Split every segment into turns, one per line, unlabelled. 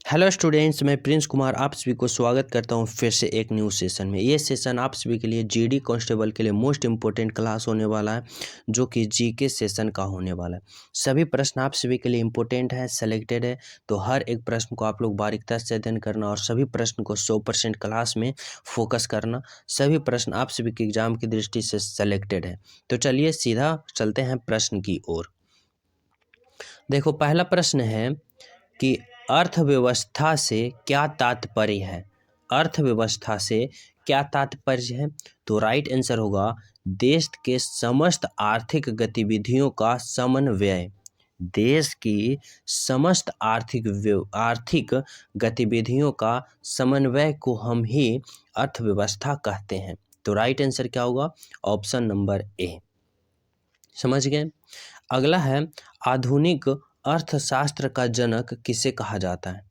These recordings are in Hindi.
हेलो स्टूडेंट्स, मैं प्रिंस कुमार आप सभी को स्वागत करता हूं फिर से एक न्यू सेशन में। ये सेशन आप सभी के लिए जीडी कांस्टेबल के लिए मोस्ट इम्पोर्टेंट क्लास होने वाला है, जो कि जीके सेशन का होने वाला है। सभी प्रश्न आप सभी के लिए इम्पोर्टेंट है, सेलेक्टेड है, तो हर एक प्रश्न को आप लोग बारीकता से अध्ययन करना और सभी प्रश्न को 100% क्लास में फोकस करना। सभी प्रश्न आप सभी के एग्जाम की दृष्टि से सेलेक्टेड है। तो चलिए सीधा चलते हैं प्रश्न की ओर। देखो, पहला प्रश्न है कि अर्थव्यवस्था से क्या तात्पर्य है। अर्थव्यवस्था से क्या तात्पर्य है? तो राइट आंसर होगा देश के समस्त आर्थिक गतिविधियों का समन्वय। देश की समस्त आर्थिक गतिविधियों का समन्वय को हम ही अर्थव्यवस्था कहते हैं। तो राइट आंसर क्या होगा? ऑप्शन नंबर ए। समझ गए? अगला है आधुनिक अर्थशास्त्र का जनक किसे कहा जाता है।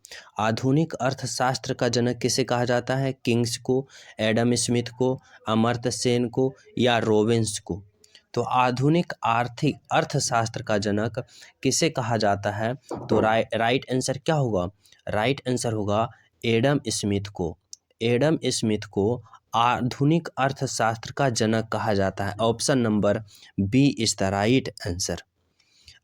आधुनिक अर्थशास्त्र का जनक किसे कहा जाता है? किंग्स को, एडम स्मिथ को, अमर्त्य सेन को या रोबिन्स को? तो आधुनिक आर्थिक अर्थशास्त्र का जनक किसे कहा जाता है? तो राइट आंसर क्या होगा? राइट आंसर होगा एडम स्मिथ को। एडम स्मिथ को आधुनिक अर्थशास्त्र का जनक कहा जाता है। Option number B is the right answer.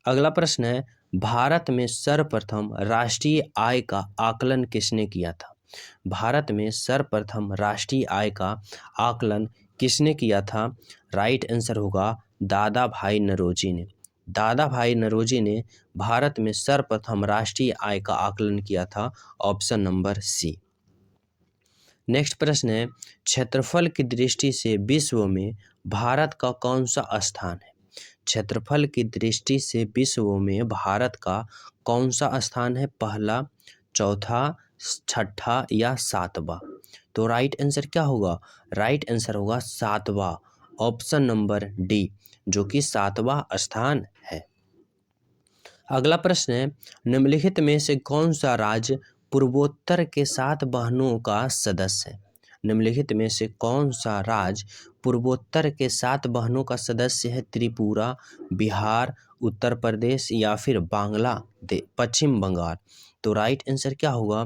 अगला प्रश्न है भारत में सर्वप्रथम राष्ट्रीय आय का आकलन किसने किया था। भारत में सर्वप्रथम राष्ट्रीय आय का आकलन किसने किया था? राइट आंसर होगा दादा भाई नौरोजी ने। दादा भाई नौरोजी ने भारत में सर्वप्रथम राष्ट्रीय आय का आकलन किया था। ऑप्शन नंबर सी। नेक्स्ट प्रश्न है क्षेत्रफल की दृष्टि से विश्व में भारत का कौन सा स्थान है। क्षेत्रफल की दृष्टि से विश्व में भारत का कौन सा स्थान है? पहला, चौथा, छठा या सातवां? तो राइट आंसर क्या होगा? राइट आंसर होगा सातवां। ऑप्शन नंबर डी, जो कि सातवां स्थान है। अगला प्रश्न है निम्नलिखित में से कौन सा राज्य पूर्वोत्तर के 7 बहनों का सदस्य है। निम्नलिखित में से कौन सा राज्य पूर्वोत्तर के 7 बहनों का सदस्य है? त्रिपुरा, बिहार, उत्तर प्रदेश या फिर बांग्लादेश, पश्चिम बंगाल? तो राइट आंसर क्या होगा?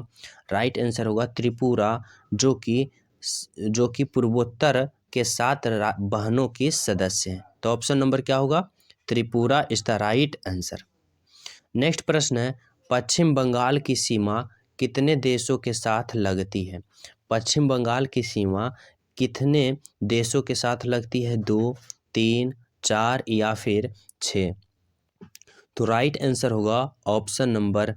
राइट आंसर होगा त्रिपुरा, जो कि पूर्वोत्तर के 7 बहनों की सदस्य है। तो ऑप्शन नंबर क्या होगा? Tripura is the right answer. Next प्रश्न है पश्चिम बंगाल की सीमा कितने देशों के साथ लगती है। पश्चिम बंगाल की सीमा कितने देशों के साथ लगती है? 2, 3, 4 या फिर 6? तो राइट आंसर होगा ऑप्शन नंबर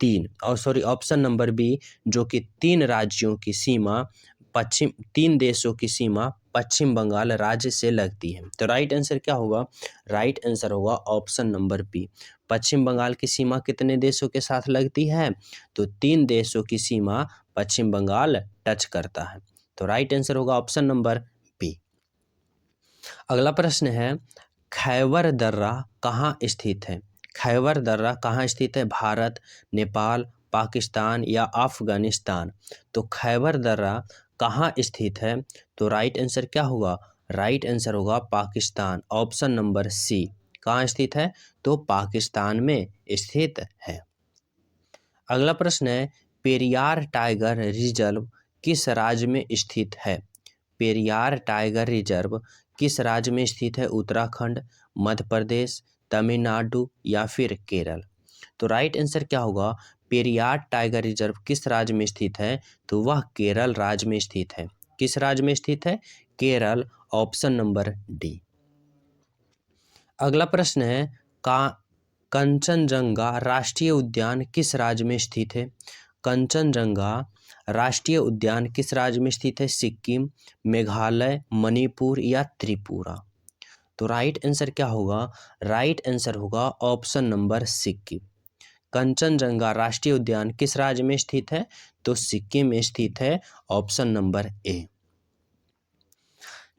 3 और ऑप्शन नंबर बी, जो कि 3 राज्यों की सीमा 3 देशों की सीमा पश्चिम बंगाल राज्य से लगती है। तो राइट आंसर क्या होगा? राइट आंसर होगा ऑप्शन नंबर बी। पश्चिम बंगाल की सीमा कितने देशों के साथ लगती है? तो 3 देशों की सीमा पश्चिम बंगाल टच करता है। तो राइट आंसर होगा ऑप्शन नंबर बी। अगला प्रश्न है खैबर दर्रा कहाँ स्थित है। खैबर दर्रा कहाँ स्थित है? भारत, नेपाल, पाकिस्तान या अफगानिस्तान? तो खैबर दर्रा कहाँ स्थित है? तो राइट आंसर क्या होगा? राइट आंसर होगा पाकिस्तान। ऑप्शन नंबर सी। कहाँ स्थित है? तो पाकिस्तान में स्थित है। अगला प्रश्न है पेरियार टाइगर रिजर्व किस राज्य में स्थित है। पेरियार टाइगर रिजर्व किस राज्य में स्थित है? उत्तराखंड, मध्य प्रदेश, तमिलनाडु या फिर केरल? तो राइट आंसर क्या होगा? पेरियार टाइगर रिजर्व किस राज्य में स्थित है? तो वह केरल राज्य में स्थित है। किस राज्य में स्थित है? केरल। Option number D. अगला प्रश्न है का कंचनजंगा राष्ट्रीय उद्यान किस राज्य में स्थित है। कंचनजंगा राष्ट्रीय उद्यान किस राज्य में स्थित है? सिक्किम, मेघालय, मणिपुर या त्रिपुरा? तो राइट आंसर क्या होगा? राइट आंसर होगा ऑप्शन नंबर सिक्किम। कंचनजंगा राष्ट्रीय उद्यान किस राज्य में स्थित है? तो सिक्किम में स्थित है। ऑप्शन नंबर ए।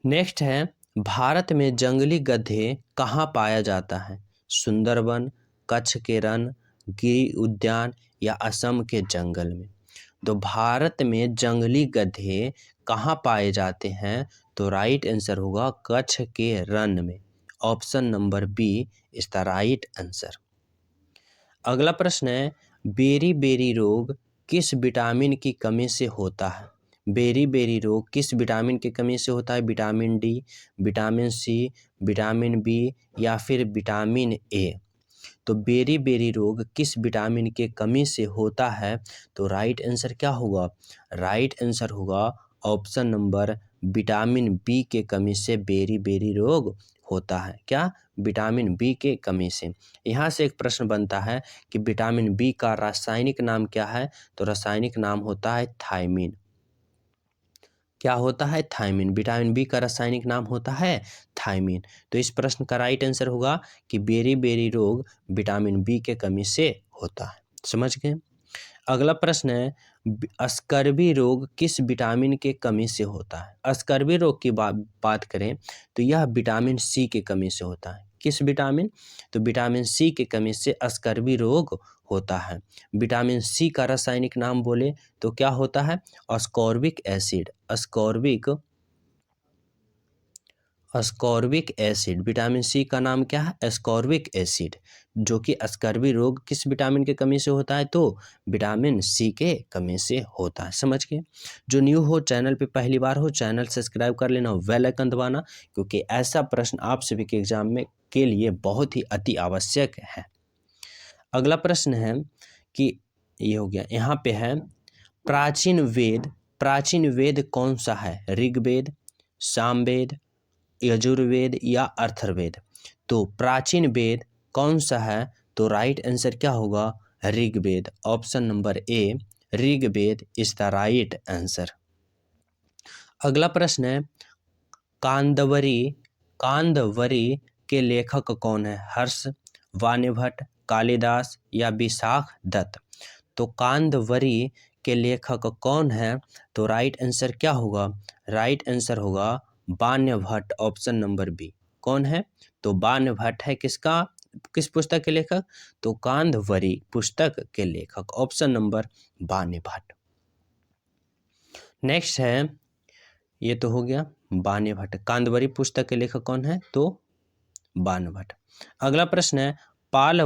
नेक्स्ट है भारत में जंगली गधे कहाँ पाया जाता है। सुंदरबन, कच्छ के रण, गिर उद्यान या असम के जंगल में? तो भारत में जंगली गधे कहाँ पाए जाते हैं? तो राइट आंसर होगा कच्छ के रण में। Option number B is the right answer. अगला प्रश्न है बेरी-बेरी रोग किस विटामिन की कमी से होता है? बेरी-बेरी रोग किस विटामिन की कमी से होता है? Vitamin D, vitamin C, vitamin B या फिर विटामिन ए। तो बेरी-बेरी रोग किस विटामिन के कमी से होता है? तो राइट आंसर क्या होगा? राइट आंसर होगा ऑप्शन नंबर विटामिन बी के कमी से बेरी-बेरी रोग होता है। क्या? विटामिन बी के कमी से। यहाँ से एक प्रश्न बनता है कि विटामिन बी का रासायनिक नाम क्या है? तो रासायनिक नाम होता है थायमीन। क्या होता है? थायमीन। विटामिन बी का रासायनिक नाम होता है थायमीन। तो इस प्रश्न का राइट आंसर होगा कि बेरी-बेरी रोग विटामिन बी के कमी से होता है। समझ गए? अगला प्रश्न है स्कर्वी रोग किस विटामिन के कमी से होता है? स्कर्वी रोग की बात करें तो यह विटामिन सी की कमी से होता है। किस विटामिन? तो विटामिन सी की कमी से स्कर्वी रोग होता है। विटामिन सी का रासायनिक नाम बोले तो क्या होता है? Ascorbic acid. Ascorbic acid. Vitamin C का नाम क्या है? Ascorbic acid. जो कि स्कर्वी रोग किस विटामिन के कमी से होता है? तो विटामिन सी के कमी से होता है। समझ गए? जो न्यू हो चैनल पे पहली बार हो चैनल सब्सक्राइब कर लेना, बेल आइकन दबाना, क्योंकि ऐसा प्रश्न आप सभी के एग्जाम में के लिए बहुत ही अति आवश्यक है। अगला प्रश्न है कि ये हो गया, यहाँ पे है प्राचीन वेद कौन सा है? ऋग्वेद, सामवेद, यजुर्वेद या अथर्ववेद। तो प्राचीन वेद कौन सा है? तो राइट आंसर क्या होगा? Rigveda. Option number A Rigveda is the right answer. अगला प्रश्न है कांदवरी के लेखक कौन है? हर्ष, वाणिभट्ट, कालिदास या विशाख दत्त। तो कांदवरी के लेखक कौन है? तो राइट आंसर क्या होगा? राइट आंसर होगा वाण्यभट्ट। Option number B. कौन है? तो वाण्यभट्ट है किस पुस्तक के लेखक? तो कांदवरी पुस्तक के लेखक। Option number वाण्यभट्ट। नेक्स्ट है, ये तो हो गया वाण्यभट्ट। कांदवरी पुस्तक के लेखक कौन है? तो वाण्यभट्ट। अगला प्रश्न है पाल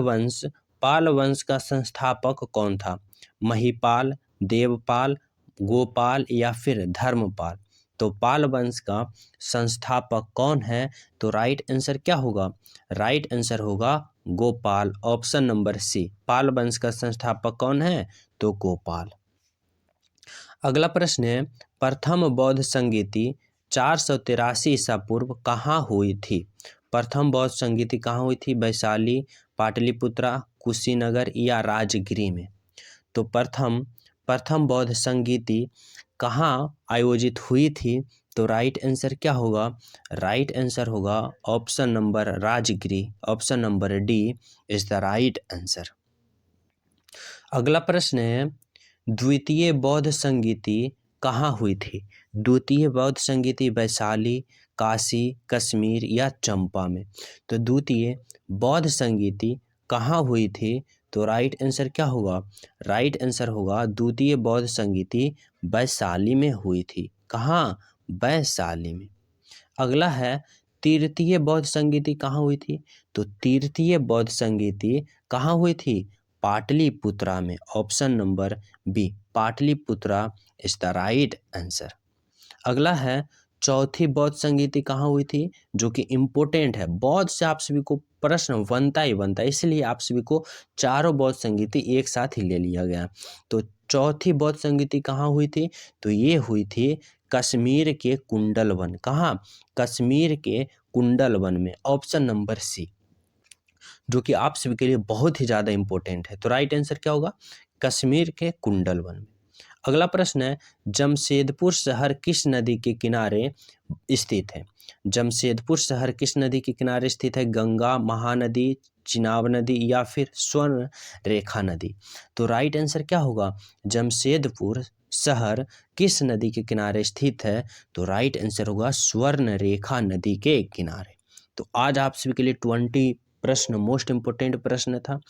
वंश का संस्थापक कौन था? महिपाल, देवपाल, गोपाल या फिर धर्मपाल। तो पाल वंश का संस्थापक कौन है? तो राइट आंसर क्या होगा? राइट आंसर होगा Gopal. Option number C. Pala वंश का संस्थापक कौन है? तो गोपाल। अगला प्रश्न है प्रथम बौद्ध संगीति 483 ईसा पूर्व कहाँ हुई थी? प्रथम बौद्ध संगीति कहाँ हुई थी? वैशाली, पाटलिपुत्रा, कुशीनगर या राजगिरी में। तो प्रथम बौद्ध संगीति कहाँ आयोजित हुई थी? तो राइट आंसर क्या होगा? राइट आंसर होगा option number Rajagiri. Option number D is the right answer. अगला प्रश्न है द्वितीय बौद्ध संगीति कहाँ हुई थी? द्वितीय बौद्ध संगीति वैशाली, काशी, कश्मीर या चंपा में। तो द्वितीय बौद्ध संगीति कहाँ हुई थी? तो राइट आंसर क्या होगा? राइट आंसर होगा द्वितीय बौद्ध संगीति वैशाली में हुई थी। कहाँ? वैशाली में। अगला है तृतीय बौद्ध संगीति कहाँ हुई थी? तो तृतीय बौद्ध संगीति कहाँ हुई थी? पाटलिपुत्रा में। Option number B Pataliputra is the right answer. अगला है चौथी बौद्ध संगीति कहाँ हुई थी? जो कि इम्पोर्टेंट है, बौद्ध से आप सभी को प्रश्न बनता ही बनता है, इसलिए आप सभी को चारों बौद्ध संगीति एक साथ ही ले लिया गया। तो चौथी बौद्ध संगीति कहाँ हुई थी? तो ये हुई थी कश्मीर के कुंडलवन। कहाँ? कश्मीर के कुंडलवन में। ऑप्शन नंबर सी, जो कि आप सभी के लिए बहुत ही ज़्यादा इम्पोर्टेंट है। तो राइट आंसर क्या होगा? कश्मीर के कुंडलवन में। अगला प्रश्न है जमशेदपुर शहर किस नदी के किनारे स्थित है? जमशेदपुर शहर किस नदी के किनारे स्थित है? गंगा, महानदी, चिनाब नदी या फिर स्वर्ण रेखा नदी। तो राइट आंसर क्या होगा? जमशेदपुर शहर किस नदी के किनारे स्थित है? तो राइट आंसर होगा स्वर्ण रेखा नदी के किनारे। तो आज आप सभी के लिए 20 प्रश्न मोस्ट इम्पोर्टेंट प्रश्न था।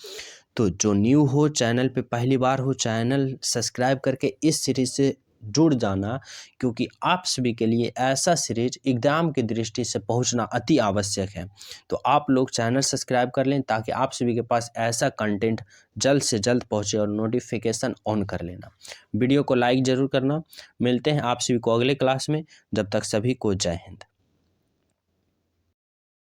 तो जो न्यू हो चैनल पे पहली बार हो चैनल सब्सक्राइब करके इस सीरीज से जुड़ जाना, क्योंकि आप सभी के लिए ऐसा सीरीज एग्ज़ाम की दृष्टि से पहुंचना अति आवश्यक है। तो आप लोग चैनल सब्सक्राइब कर लें ताकि आप सभी के पास ऐसा कंटेंट जल्द से जल्द पहुंचे और नोटिफिकेशन ऑन कर लेना। वीडियो को लाइक ज़रूर करना। मिलते हैं आप सभी को अगले क्लास में। जब तक सभी को जय हिंद।